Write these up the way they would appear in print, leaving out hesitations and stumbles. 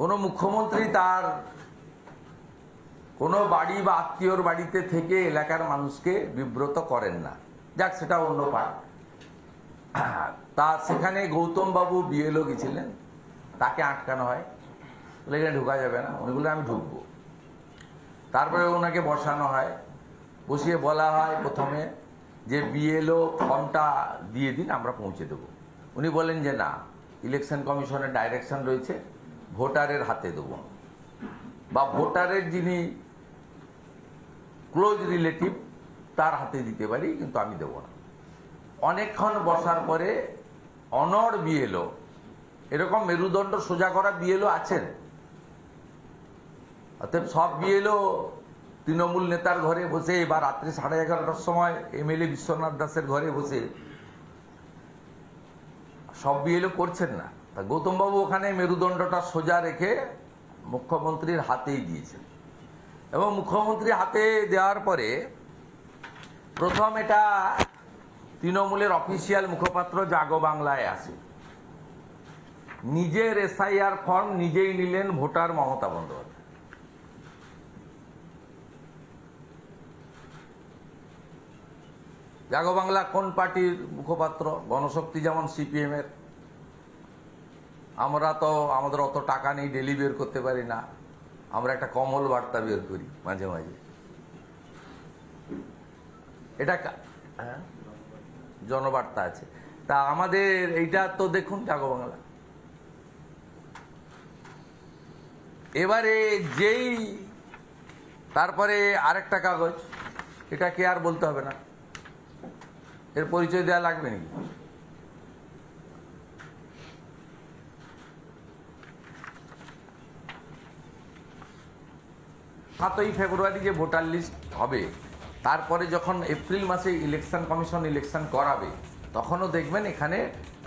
কোনো মুখ্যমন্ত্রী তার কোনো বাড়ি বা আত্মীয়র বাড়িতে থেকে এলাকার মানুষকে বিব্রত করেন না। যাক, সেটা অন্য পার্ট। তা সেখানে গৌতম বাবু বিএলও গেছিলেন, তাকে আটকানো হয়, বলে এখানে ঢোকা যাবে না। উনি বলে আমি ঢুকবো। তারপরে ওনাকে বসানো হয়, বসিয়ে বলা হয় প্রথমে যে বিএলও ফর্মটা দিয়ে দিন, আমরা পৌঁছে দেবো। উনি বলেন যে না, ইলেকশন কমিশনের ডাইরেকশন রয়েছে, ভোটারের হাতে দেবো, বা ভোটারের যিনি ক্লোজ রিলেটিভ তার হাতে দিতে পারি, কিন্তু আমি দেবো না। অনেকক্ষণ বসার পরে অনড় বিএলও, এরকম মেরুদণ্ড সোজা করা বিএলও আছেন, অতএব সব বিএলও তৃণমূল নেতার ঘরে বসে বা রাত্রি 11:30টার সময় এমএলএ বিশ্বনাথ দাসের ঘরে বসে সব বিএলও করছেন না। তা গৌতম বাবু ওখানে মেরুদণ্ডটা সোজা রেখে মুখ্যমন্ত্রীর হাতেই দিয়েছেন, এবং মুখ্যমন্ত্রী হাতে দেওয়ার পরে প্রথম এটা তৃণমূলের অফিসিয়াল মুখপাত্র জাগো বাংলায় আসে, নিজের এসআইআর ফর্ম নিজেই নিলেন ভোটার মমতা বন্দ্যোপাধ্যায়। জাগো বাংলা কোন পার্টির মুখপাত্র? গণশক্তি যেমন সিপিএম এর। আমরা তো আমাদের অত টাকা নেই, ডেলি বের করতে পারি না, আমরা একটা কমল বার্তা বের করি মাঝে মাঝে। এটা জনবার্তা আছে। তা আমাদের এইটা তো দেখুন জাগো বাংলা। এবারে যেই তারপরে আরেকটা কাগজ, এটা কে আর বলতে হবে না, এর পরিচয় দেওয়া লাগবে নাকি? 7ই ফেব্রুয়ারি যে ভোটার লিস্ট হবে, তারপরে যখন এপ্রিল মাসে ইলেকশন কমিশন ইলেকশন করাবে, তখনও দেখবেন এখানে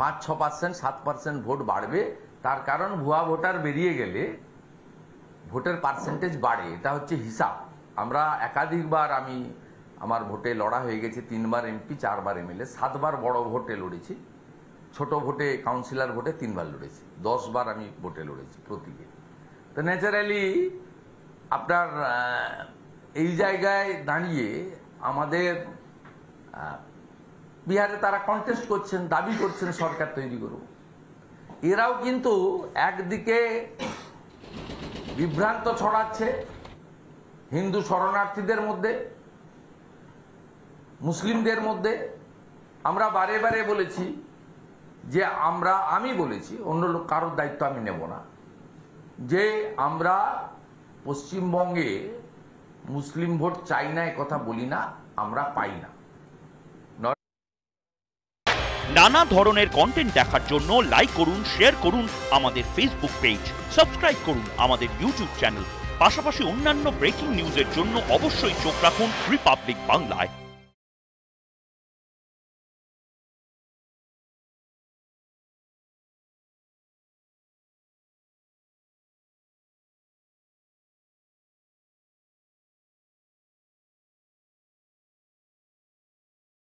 5-6%, 7% ভোট বাড়বে। তার কারণ ভুয়া ভোটার বেরিয়ে গেলে ভোটের পার্সেন্টেজ বাড়ে, এটা হচ্ছে হিসাব। আমরা একাধিকবার, আমি আমার ভোটে লড়া হয়ে গেছে, 3বার এমপি, 4বার এমএলএ, 7বার বড় ভোটে লড়েছি, ছোট ভোটে কাউন্সিলর ভোটে 3বার লড়েছি, 10বার আমি ভোটে লড়েছি প্রতীকে। তো ন্যাচারালি আপনার এই জায়গায় দাঁড়িয়ে আমাদের বিহারে তারা কন্টেস্ট করছেন, দাবি করছেন সরকার তৈরি করুন। এরাও কিন্তু একদিকে বিভ্রান্ত ছড়াচ্ছে হিন্দু শরণার্থীদের মধ্যে, মুসলিমদের মধ্যে। আমরা বারে বারে বলেছি যে আমি বলেছি, অন্য লোক কারোর দায়িত্ব আমি নেব না, যে আমরা পশ্চিমবঙ্গে মুসলিম ভোট চাই না, কথা বলি না, আমরা পাই না। নানা ধরনের কন্টেন্ট দেখার জন্য লাইক করুন, শেয়ার করুন আমাদের ফেসবুক পেজ, সাবস্ক্রাইব করুন আমাদের ইউটিউব চ্যানেল। পাশাপাশি অন্যান্য ব্রেকিং নিউজের জন্য অবশ্যই চোখ রাখুন রিপাবলিক বাংলায়।